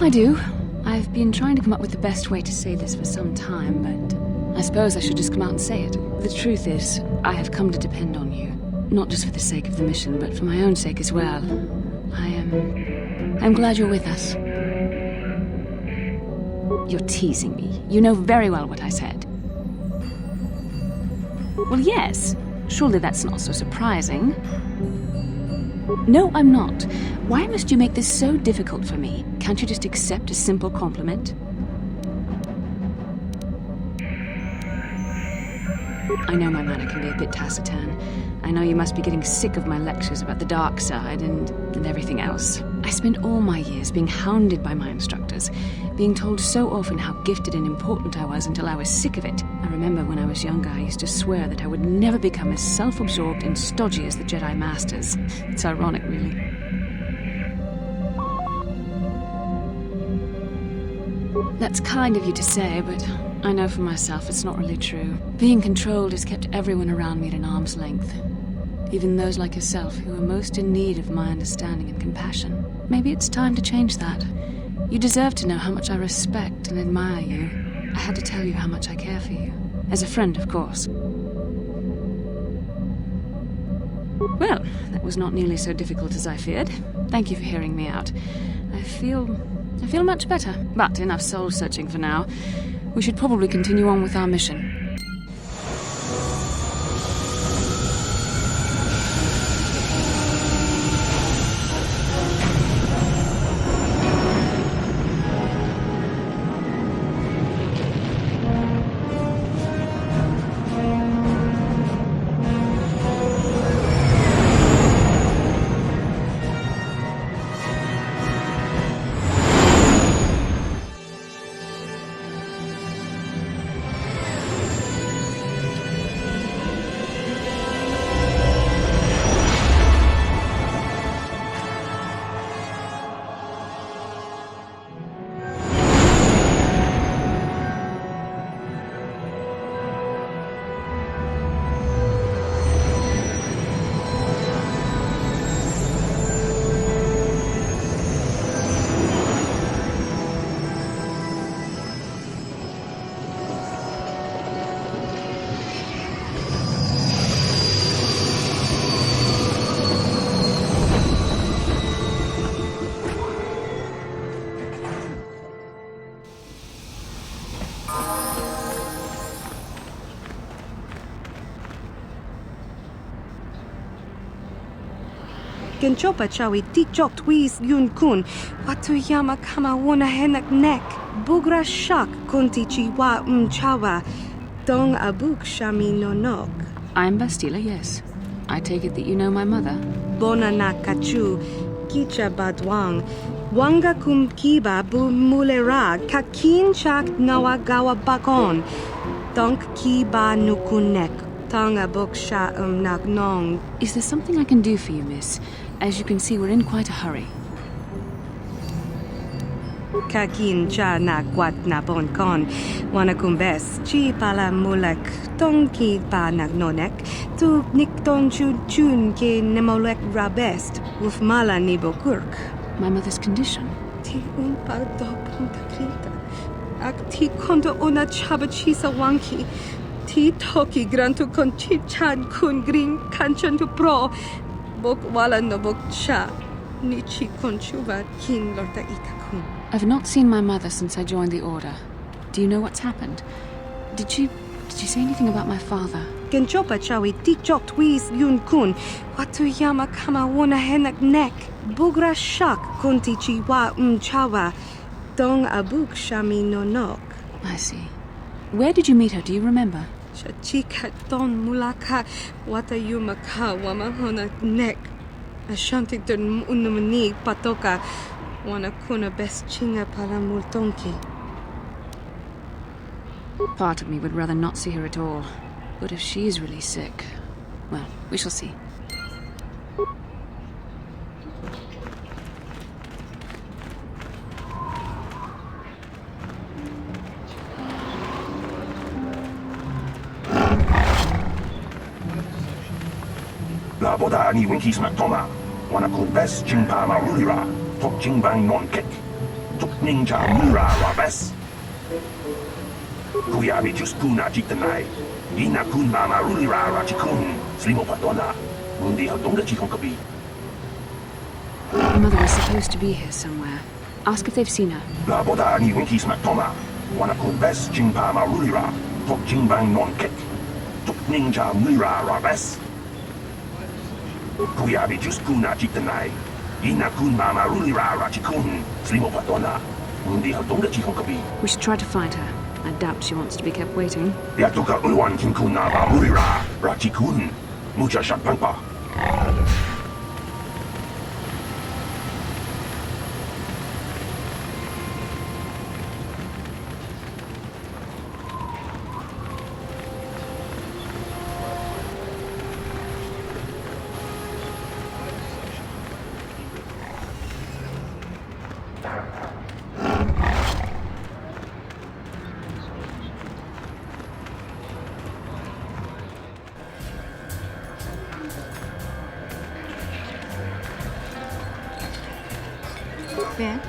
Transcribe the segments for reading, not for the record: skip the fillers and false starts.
I do. I've been trying to come up with the best way to say this for some time, but I suppose I should just come out and say it. The truth is, I have come to depend on you. Not just for the sake of the mission, but for my own sake as well. I'm glad you're with us. You're teasing me. You know very well what I said. Well, yes. Surely that's not so surprising. No, I'm not. Why must you make this so difficult for me? Can't you just accept a simple compliment? I know my manner can be a bit taciturn. I know you must be getting sick of my lectures about the dark side and everything else. I spent all my years being hounded by my instructors, being told so often how gifted and important I was until I was sick of it. I remember when I was younger, I used to swear that I would never become as self-absorbed and stodgy as the Jedi Masters. It's ironic, really. That's kind of you to say, but I know for myself it's not really true. Being controlled has kept everyone around me at an arm's length. Even those like yourself who are most in need of my understanding and compassion. Maybe it's time to change that. You deserve to know how much I respect and admire you. I had to tell you how much I care for you. As a friend, of course. Well, that was not nearly so difficult as I feared. Thank you for hearing me out. I feel much better. But enough soul-searching for now. We should probably continue on with our mission. Genchopa chawi tikjok twis yun kun. Watuyama kama wona henak nek. Bugra shak kunti chiwa chawa. Dong abuk shami nonok. I'm Bastila, yes. I take it that you know my mother. Bona na kachu. Kicha badwang. Wanga kum kiba bu mulera. Kakin chak nawagawa bakon. Donk kiba nukunek. Tanga buksha nagnong. Is there something I can do for you, miss? As you can see, we're in quite a hurry. Kakin cha na kwat na bon kon. Wana kumbes. Chi pala mulek. Tonki pa nagnonek. Tu nikton chun ke nemolek rabest. Uf mala nibokurk. My mother's condition? Ti unpa do punta krita. Ak ti kondo ona chabachisa wanki. Ti toki grantu kon chi chan kun green kanchan tu pro. Bok wala no bok cha. Nichi kon chuva kin lorta ikakun. I've not seen my mother since I joined the Order. Do you know what's happened? Did she say anything about my father? Genchopa chawi tikjok twis yun kun. Watuyama kama wona henak nek. Bugra shak kunti chiwa chawa. Dong abuk shami nonok. I see. Where did you meet her? Do you remember? Chika don mulaka watayuma ka wamahona nek. Ashanti don unumani patoka. Wana kuna best chinga para multonki. Part of me would rather not see her at all. But if she's really sick, well, we shall see. La boda ni winkis matoma. Wana ku best chingpa marulira. Tok chingbang non kek. Tuk ninja mura rabes. Kuyabi just kuna jitanai. Ina kun mama rulira rachikun. Slimo padona. Mundi hadonga chikonkabi. Your mother was supposed to be here somewhere. Ask if they've seen her. La boda ni winkis matoma. Wana kun bes jingpa ma rulira. Tok jingbang non kek. Tuk ninja mura rabes. Kuyabi just kuna jitanai. Ina kun mama rulira rachikun. Slimo padona. Mundi hadonga chikonkabi. We should try to find her. I doubt she wants to be kept waiting. Yatuka unwan kinkuna ba rulira rachikun. Mucha shakpangpa. Ben?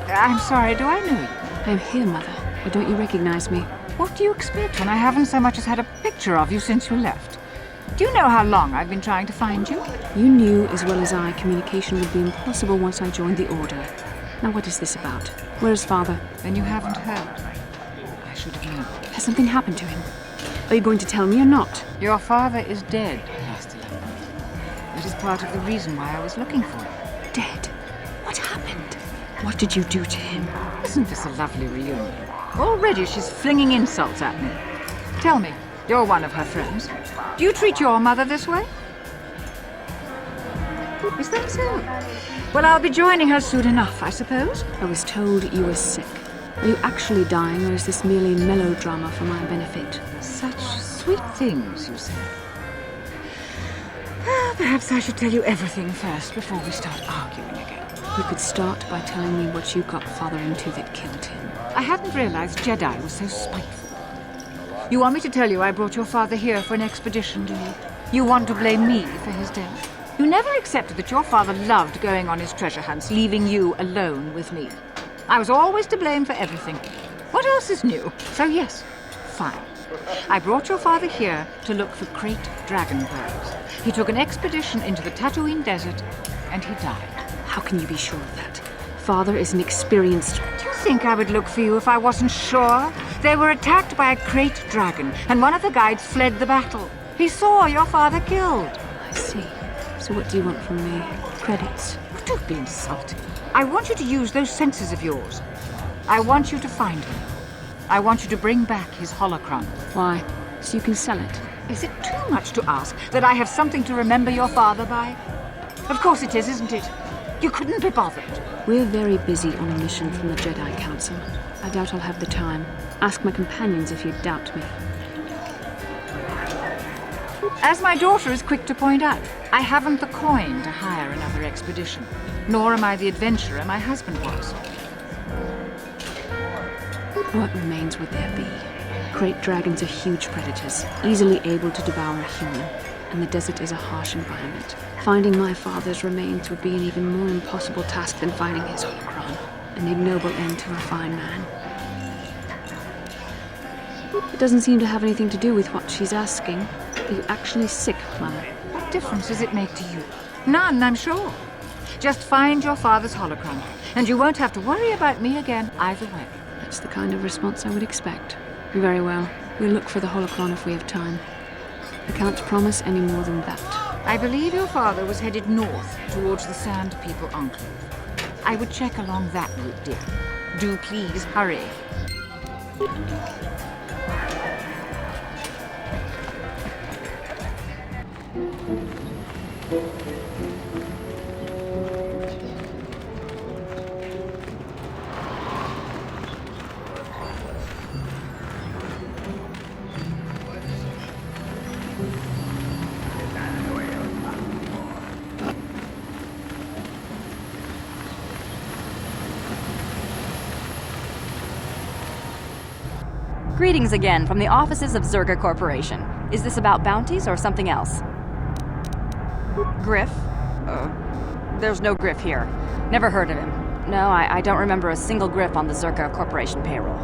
I'm sorry, do I know you? I'm here, Mother. Or don't you recognize me? What do you expect when I haven't so much as had a picture of you since you left? Do you know how long I've been trying to find you? You knew as well as I communication would be impossible once I joined the Order. Now what is this about? Where's Father? Then you haven't heard. I should have known. Has something happened to him? Are you going to tell me or not? Your father is dead, Bastila. That is part of the reason why I was looking for you. Dead? What happened? What did you do to him? Isn't this a lovely reunion? Already she's flinging insults at me. Tell me, you're one of her friends. Do you treat your mother this way? Is that so? Well, I'll be joining her soon enough, I suppose. I was told you were sick. Are you actually dying, or is this merely melodrama for my benefit? Such sweet things, you say. Well, perhaps I should tell you everything first before we start arguing again. You could start by telling me what you got Father into that killed him. I hadn't realized Jedi was so spiteful. You want me to tell you I brought your father here for an expedition, do you? You want to blame me for his death? You never accepted that your father loved going on his treasure hunts, leaving you alone with me. I was always to blame for everything. What else is new? So yes, fine. I brought your father here to look for great dragon pearls. He took an expedition into the Tatooine desert, and he died. How can you be sure of that? Father is an experienced... Do you think I would look for you if I wasn't sure? They were attacked by a great dragon, and one of the guides fled the battle. He saw your father killed. I see. So what do you want from me? Credits? Don't be insulting. I want you to use those senses of yours. I want you to find him. I want you to bring back his holocron. Why? So you can sell it? Is it too much to ask that I have something to remember your father by? Of course it is, isn't it? You couldn't be bothered. We're very busy on a mission from the Jedi Council. I doubt I'll have the time. Ask my companions if you doubt me. As my daughter is quick to point out, I haven't the coin to hire another expedition. Nor am I the adventurer my husband was. What remains would there be? Great dragons are huge predators, easily able to devour a human, and the desert is a harsh environment. Finding my father's remains would be an even more impossible task than finding his holocron, an ignoble end to a fine man. It doesn't seem to have anything to do with what she's asking. Are you actually sick, Mother? What difference does it make to you? None, I'm sure. Just find your father's holocron, and you won't have to worry about me again either way. That's the kind of response I would expect. Very well. We'll look for the holocron if we have time. I can't promise any more than that. I believe your father was headed north towards the Sand People Enclave. I would check along that route, dear. Do please hurry. Greetings again from the offices of Zerga Corporation. Is this about bounties or something else? Griff? There's no Griff here. Never heard of him. No, I don't remember a single griff on the Zerka Corporation payroll.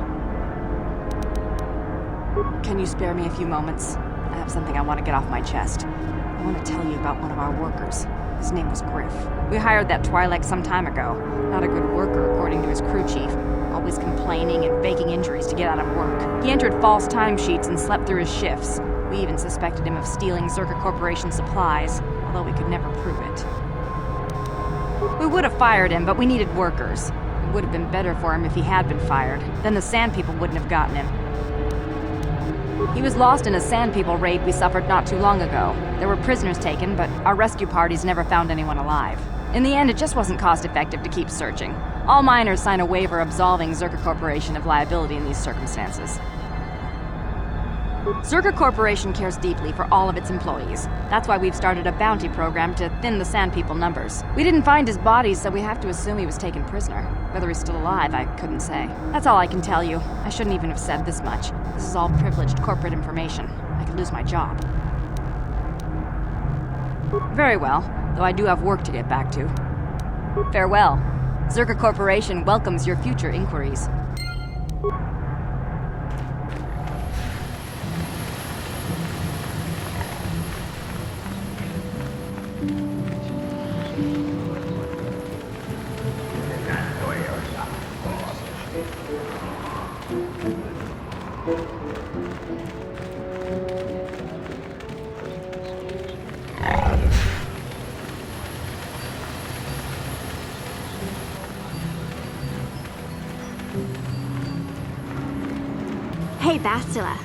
Can you spare me a few moments? I have something I want to get off my chest. I want to tell you about one of our workers. His name was Griff. We hired that Twi'lek some time ago. Not a good worker, according to his crew chief. Always complaining and faking injuries to get out of work. He entered false timesheets and slept through his shifts. We even suspected him of stealing Zerka Corporation supplies, although we could never prove it. We would have fired him, but we needed workers. It would have been better for him if he had been fired. Then the Sand People wouldn't have gotten him. He was lost in a Sand People raid we suffered not too long ago. There were prisoners taken, but our rescue parties never found anyone alive. In the end, it just wasn't cost-effective to keep searching. All miners sign a waiver absolving Zerka Corporation of liability in these circumstances. Zerka Corporation cares deeply for all of its employees. That's why we've started a bounty program to thin the Sand People numbers. We didn't find his body, so we have to assume he was taken prisoner. Whether he's still alive, I couldn't say. That's all I can tell you. I shouldn't even have said this much. This is all privileged corporate information. I could lose my job. Very well, though I do have work to get back to. Farewell. Zerka Corporation welcomes your future inquiries. Hey, Bastila.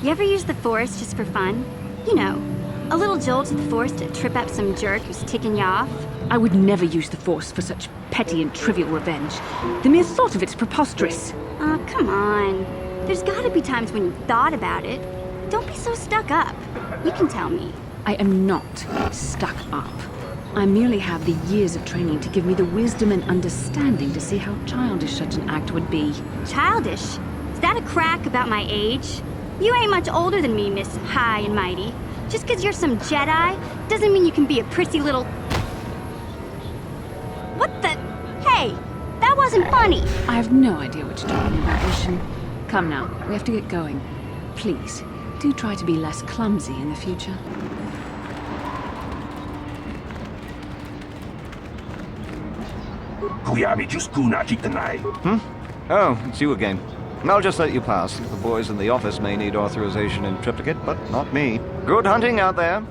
You ever use the Force just for fun? You know, a little jolt of the Force to trip up some jerk who's ticking you off? I would never use the Force for such petty and trivial revenge. The mere thought of it's preposterous. Oh, come on. There's gotta be times when you've thought about it. Don't be so stuck up. You can tell me. I am not stuck up. I merely have the years of training to give me the wisdom and understanding to see how childish such an act would be. Childish? Is that a crack about my age? You ain't much older than me, Miss High and Mighty. Just 'cause you're some Jedi doesn't mean you can be a prissy little... What the... Hey! That wasn't funny! I have no idea what you're talking about, Ishin. Come now, we have to get going. Please, do try to be less clumsy in the future. Oh, it's you again. I'll just let you pass. The boys in the office may need authorization in triplicate, but not me. Good hunting out there.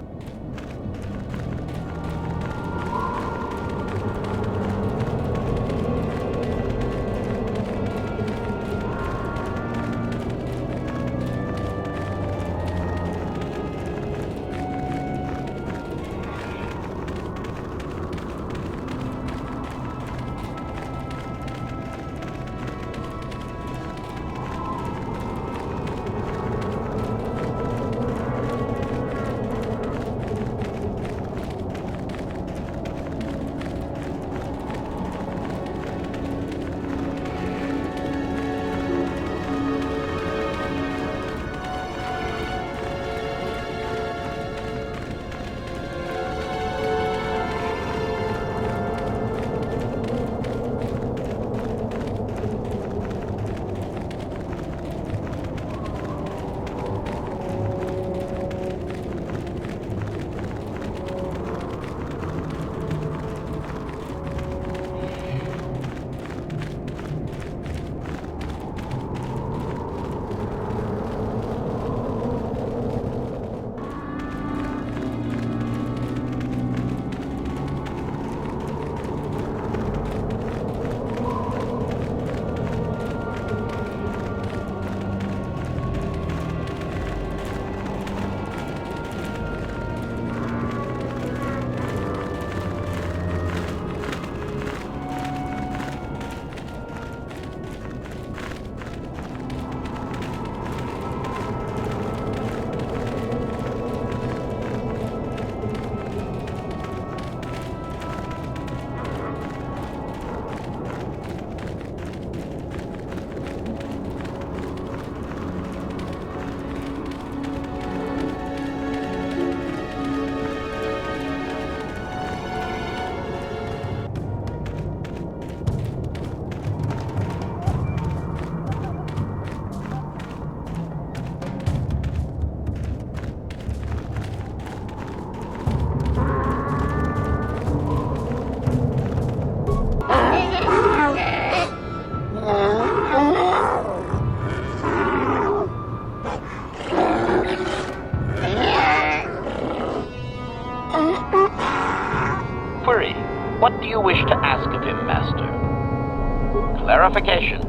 Verification.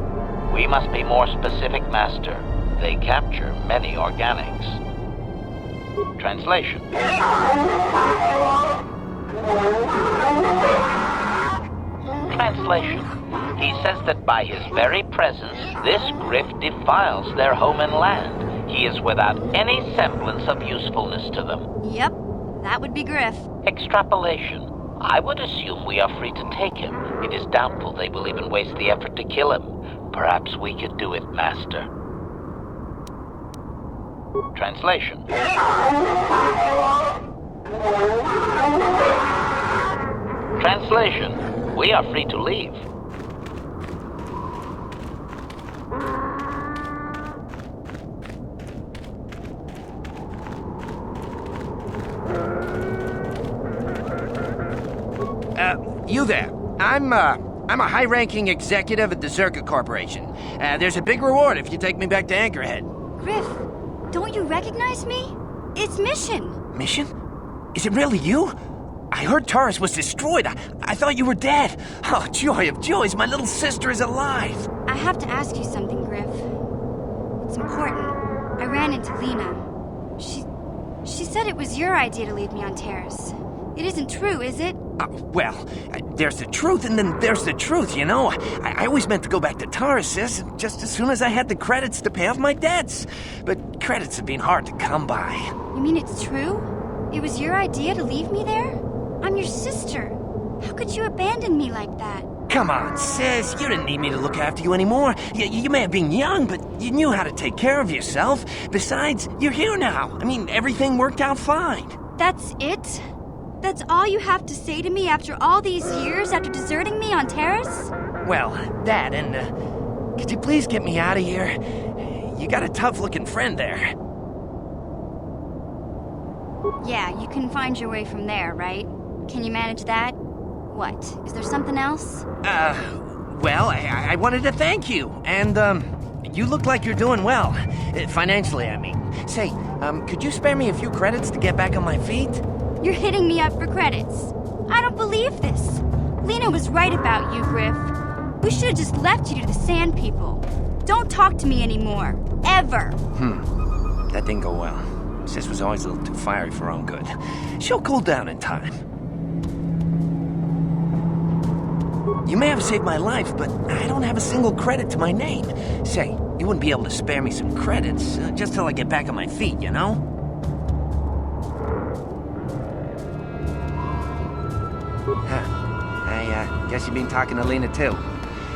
We must be more specific, Master. They capture many organics. Translation. Translation. He says that by his very presence, this Griff defiles their home and land. He is without any semblance of usefulness to them. Yep, that would be Griff. Extrapolation. I would assume we are free to take him. It is doubtful they will even waste the effort to kill him. Perhaps we could do it, Master. Translation. Translation. We are free to leave. You there. I'm a high-ranking executive at the Zerka Corporation. There's a big reward if you take me back to Anchorhead. Griff, don't you recognize me? It's Mission. Mission? Is it really you? I heard Taurus was destroyed. I thought you were dead. Oh, joy of joys, my little sister is alive. I have to ask you something, Griff. It's important. I ran into Lena. She said it was your idea to leave me on Terrace. It isn't true, is it? Well, there's the truth and then there's the truth, you know? I always meant to go back to Taurus, sis, just as soon as I had the credits to pay off my debts. But credits have been hard to come by. You mean it's true? It was your idea to leave me there? I'm your sister. How could you abandon me like that? Come on, sis. You didn't need me to look after you anymore. You may have been young, but you knew how to take care of yourself. Besides, you're here now. I mean, everything worked out fine. That's it? That's all you have to say to me after all these years, after deserting me on Terrace? Well, that and, could you please get me out of here? You got a tough-looking friend there. Yeah, you can find your way from there, right? Can you manage that? What? Is there something else? Well, I wanted to thank you, and, you look like you're doing well. Financially, I mean. Say, could you spare me a few credits to get back on my feet? You're hitting me up for credits. I don't believe this. Lena was right about you, Griff. We should have just left you to the Sand People. Don't talk to me anymore. Ever. That didn't go well. Sis was always a little too fiery for her own good. She'll cool down in time. You may have saved my life, but I don't have a single credit to my name. Say, you wouldn't be able to spare me some credits, just till I get back on my feet, you know? I guess you've been talking to Lena too.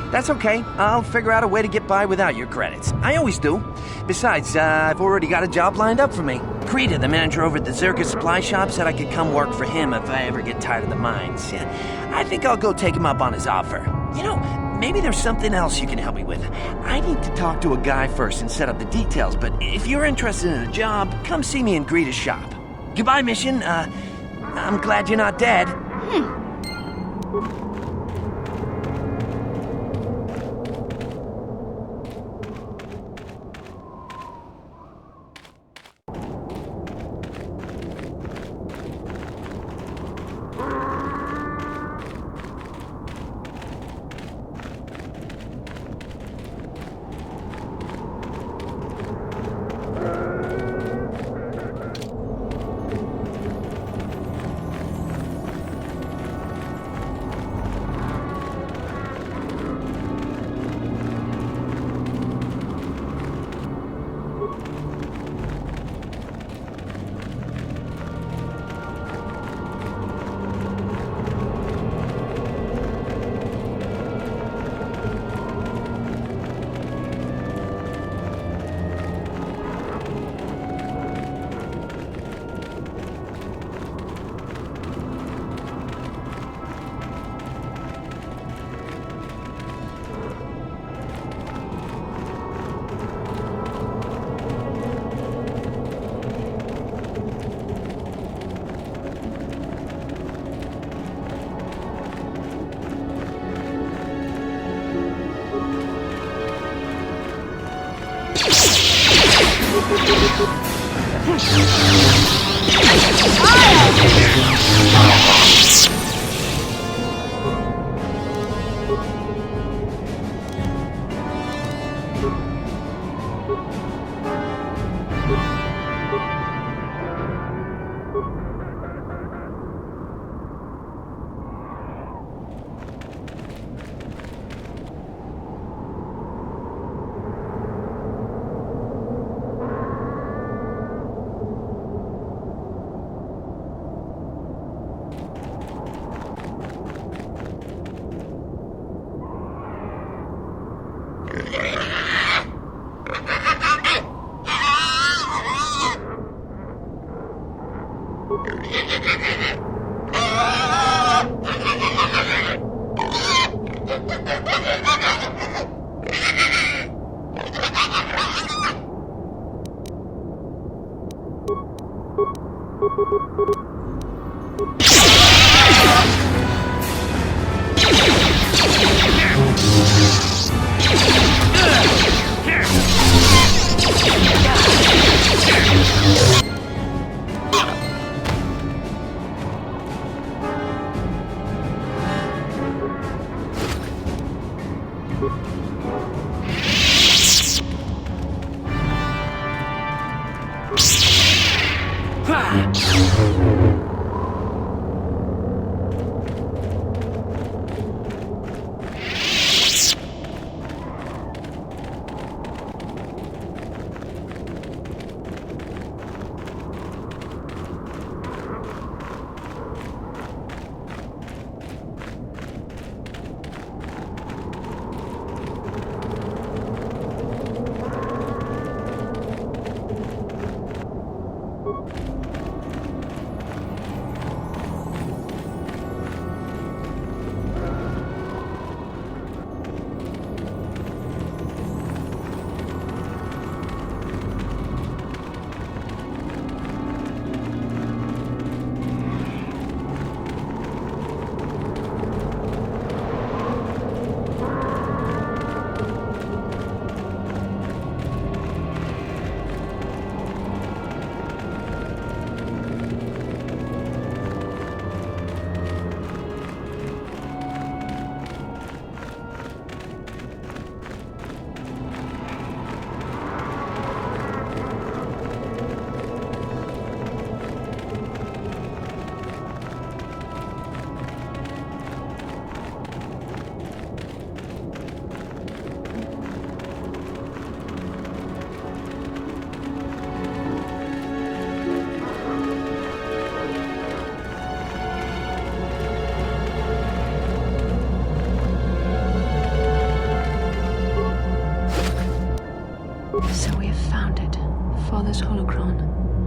That's okay. I'll figure out a way to get by without your credits. I always do. Besides, I've already got a job lined up for me. Krita, the manager over at the Zerka supply shop, said I could come work for him if I ever get tired of the mines. Yeah, I think I'll go take him up on his offer. You know, maybe there's something else you can help me with. I need to talk to a guy first and set up the details, but if you're interested in a job, come see me in Greta's shop. Goodbye, Mission. I'm glad you're not dead.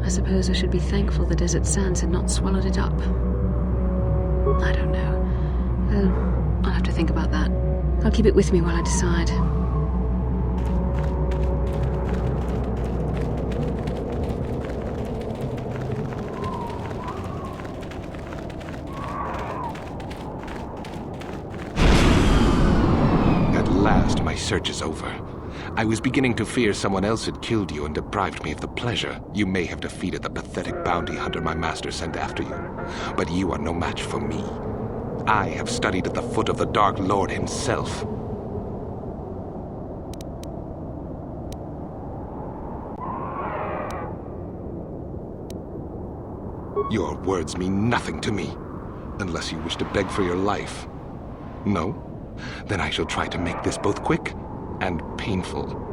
I suppose I should be thankful the desert sands had not swallowed it up. I don't know. Well, I'll have to think about that. I'll keep it with me while I decide. At last, my search is over. I was beginning to fear someone else had killed you and deprived me of the pleasure you may have defeated the pathetic bounty hunter my master sent after you. But you are no match for me. I have studied at the foot of the Dark Lord himself. Your words mean nothing to me, unless you wish to beg for your life. No? Then I shall try to make this both quick and painful.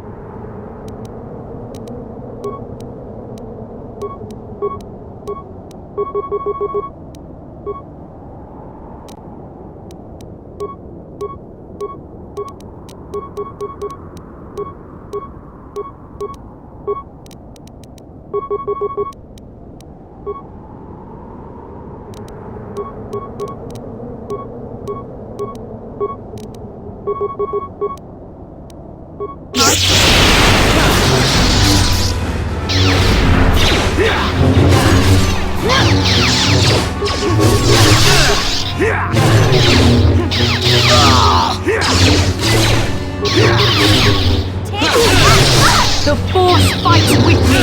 The Force fights with me!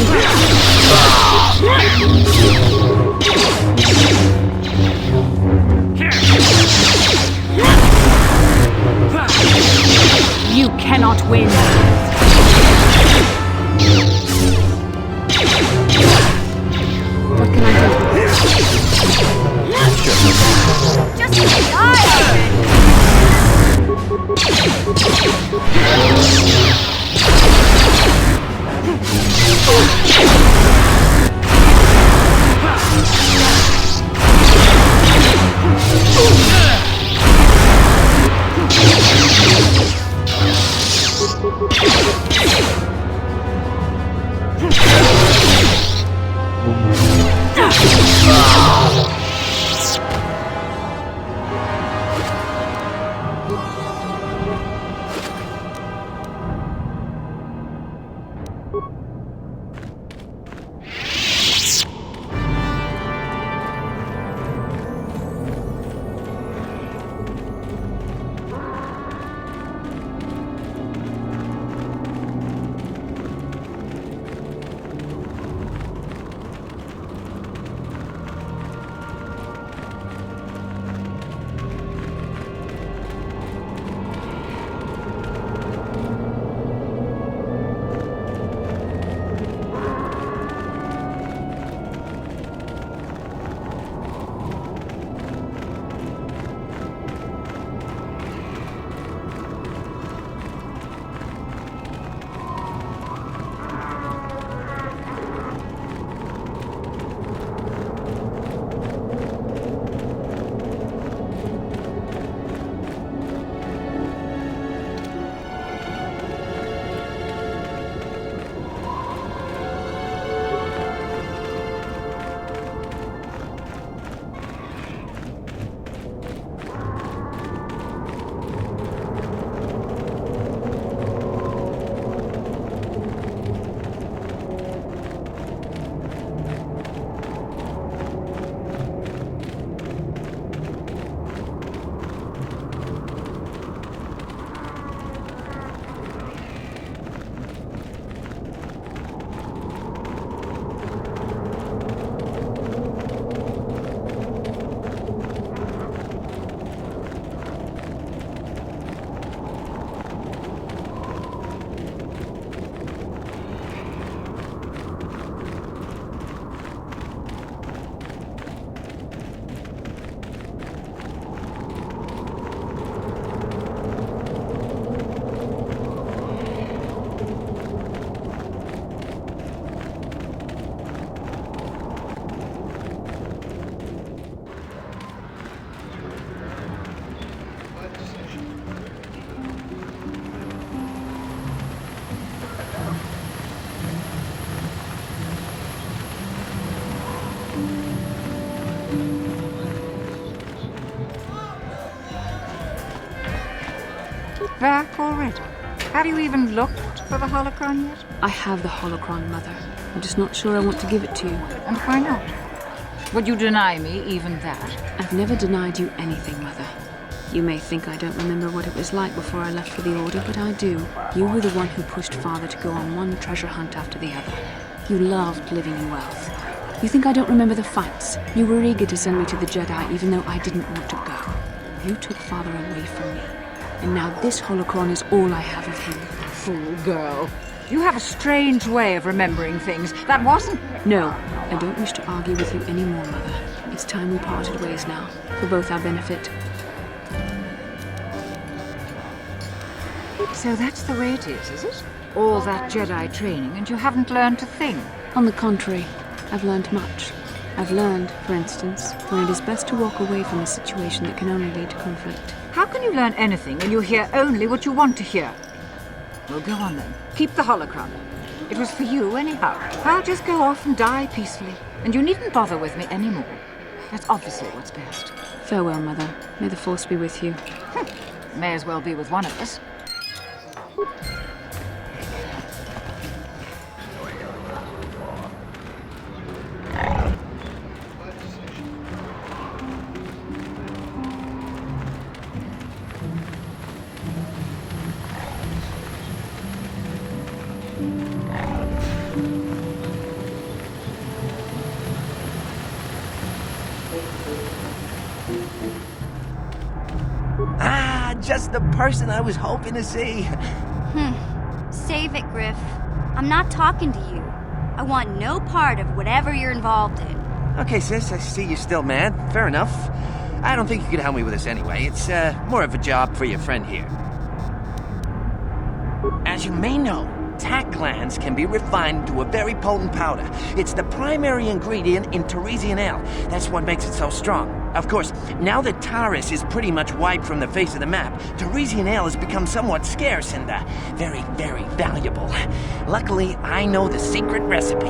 You cannot win! What can I do? Just die already! Back already? Have you even looked for the holocron yet? I have the holocron, Mother. I'm just not sure I want to give it to you. And why not? Would you deny me even that? I've never denied you anything, Mother. You may think I don't remember what it was like before I left for the Order, but I do. You were the one who pushed Father to go on one treasure hunt after the other. You loved living in wealth. You think I don't remember the fights? You were eager to send me to the Jedi even though I didn't want to go. You took Father away from me. And now this holocron is all I have of him. Fool girl. You have a strange way of remembering things. That wasn't... No, I don't wish to argue with you anymore, Mother. It's time we parted ways now, for both our benefit. So that's the way it is it? All that Jedi training and you haven't learned a thing? On the contrary, I've learned much. I've learned, for instance, when it is best to walk away from a situation that can only lead to conflict. How can you learn anything when you hear only what you want to hear? Well, go on then. Keep the holocron. It was for you anyhow. I'll just go off and die peacefully. And you needn't bother with me anymore. That's obviously what's best. Farewell, Mother. May the Force be with you. May as well be with one of us. Just the person I was hoping to see. Save it, Griff. I'm not talking to you. I want no part of whatever you're involved in. Okay, sis, I see you're still mad. Fair enough. I don't think you can help me with this anyway. It's more of a job for your friend here. As you may know, tack glands can be refined to a very potent powder. It's the primary ingredient in Teresian ale. That's what makes it so strong. Of course, now that Taris is pretty much wiped from the face of the map, Teresian ale has become somewhat scarce and very, very valuable. Luckily, I know the secret recipe.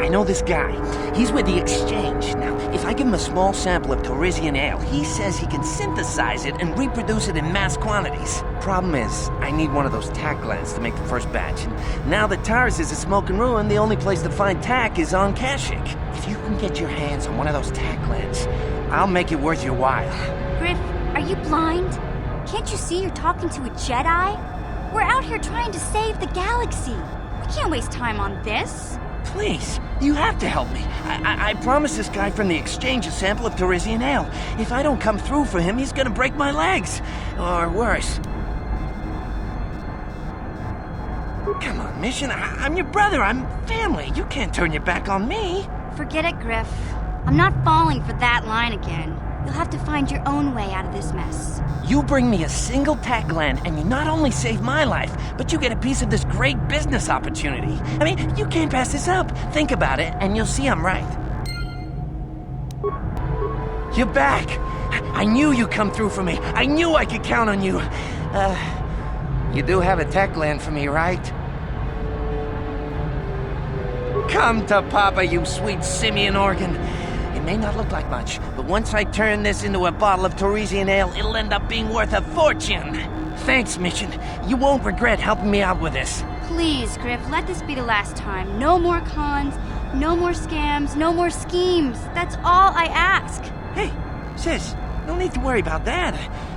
I know this guy. He's with the Exchange. Now, if I give him a small sample of Teresian ale, he says he can synthesize it and reproduce it in mass quantities. Problem is, I need one of those tack glands to make the first batch, and now that Taris is a smoking ruin, the only place to find tack is on Kashyyyk. If you can get your hands on one of those tack glands, I'll make it worth your while. Griff, are you blind? Can't you see you're talking to a Jedi? We're out here trying to save the galaxy. We can't waste time on this. Please, you have to help me. I promised this guy from the Exchange a sample of Teresian ale. If I don't come through for him, he's gonna break my legs. Or worse. Come on, Mission. I'm your brother. I'm family. You can't turn your back on me. Forget it, Griff. I'm not falling for that line again. You'll have to find your own way out of this mess. You bring me a single tack gland, and you not only save my life, but you get a piece of this great business opportunity. I mean, you can't pass this up. Think about it, and you'll see I'm right. You're back. I knew you'd come through for me. I knew I could count on you. You do have a tack gland for me, right? Come to Papa, you sweet simian organ. It may not look like much, but once I turn this into a bottle of Teresian ale, it'll end up being worth a fortune. Thanks, Mission. You won't regret helping me out with this. Please, Griff, let this be the last time. No more cons, no more scams, no more schemes. That's all I ask. Hey, sis, no need to worry about that.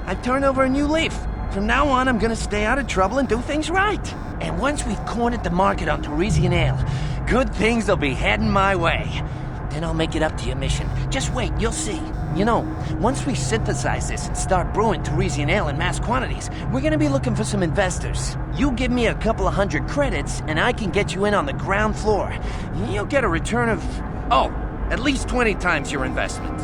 I've turned over a new leaf. From now on, I'm gonna stay out of trouble and do things right. And once we've cornered the market on Teresian ale, good things will be heading my way. Then I'll make it up to you, Mission. Just wait, you'll see. You know, once we synthesize this and start brewing Teresian ale in mass quantities, we're gonna be looking for some investors. You give me a couple of 100 credits, and I can get you in on the ground floor. You'll get a return of, at least 20 times your investment.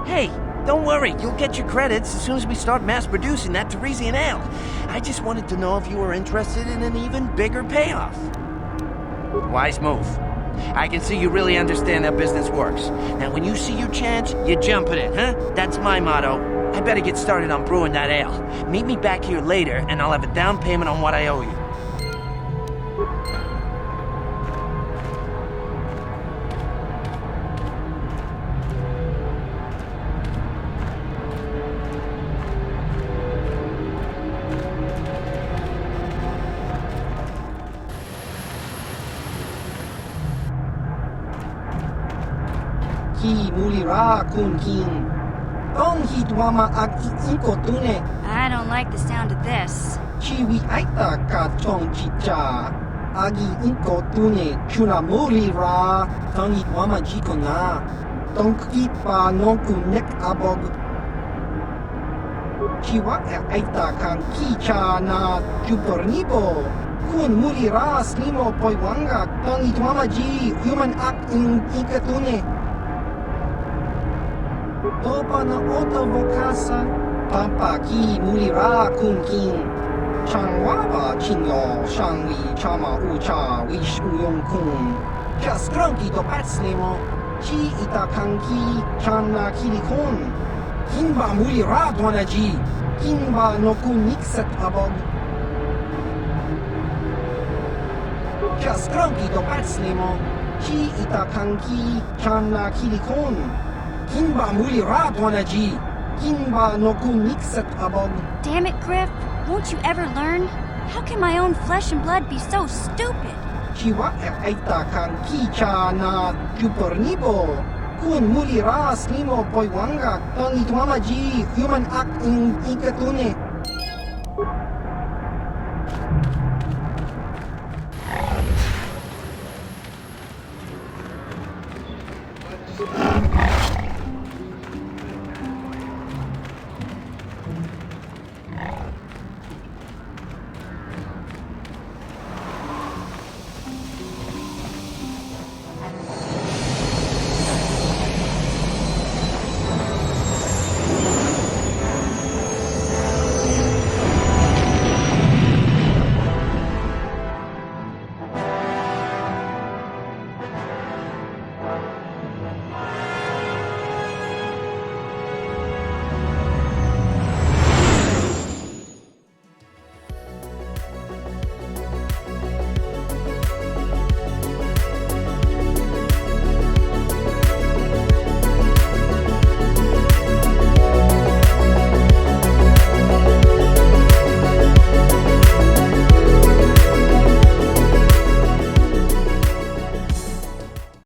Hey, don't worry, you'll get your credits as soon as we start mass producing that Teresian ale. I just wanted to know if you were interested in an even bigger payoff. Wise move. I can see you really understand how business works. Now, when you see your chance, you jump at it, huh? That's my motto. I better get started on brewing that ale. Meet me back here later, and I'll have a down payment on what I owe you. mulira kun king. Tong hitwama ag ikotune. I don't like the sound of this. Chiwi aita ka tong chicha. Agi ikotune chuna mulira. Tong hitwama jikona. Tong kipa nonku nek abog. Chiwa aita kan kicha na jupornibo. Kun mulira slimo poiwanga. Tong hitwama ji human ak ikatune. Topa na oto vokasa, pampa ki mulira kun king. Changwaba chinlo, shangwi chama ucha, wish uyong kun. Just grunky to patslemo, chi ita kanki, channa kilikon. Kinba mulira dwanaji, kinba no kun nikset abog. Just grunky to patslemo, chi ita kanki, channa kilikon. Kinba mulira dwanaji, kinba no kun nikset abog. Damn it, Griff. Won't you ever learn? How can my own flesh and blood be so stupid? Chiwa aita kan kicha na jupornibo. Kun mulira slimo poiwanga, tong itwamaji human ak ikatune.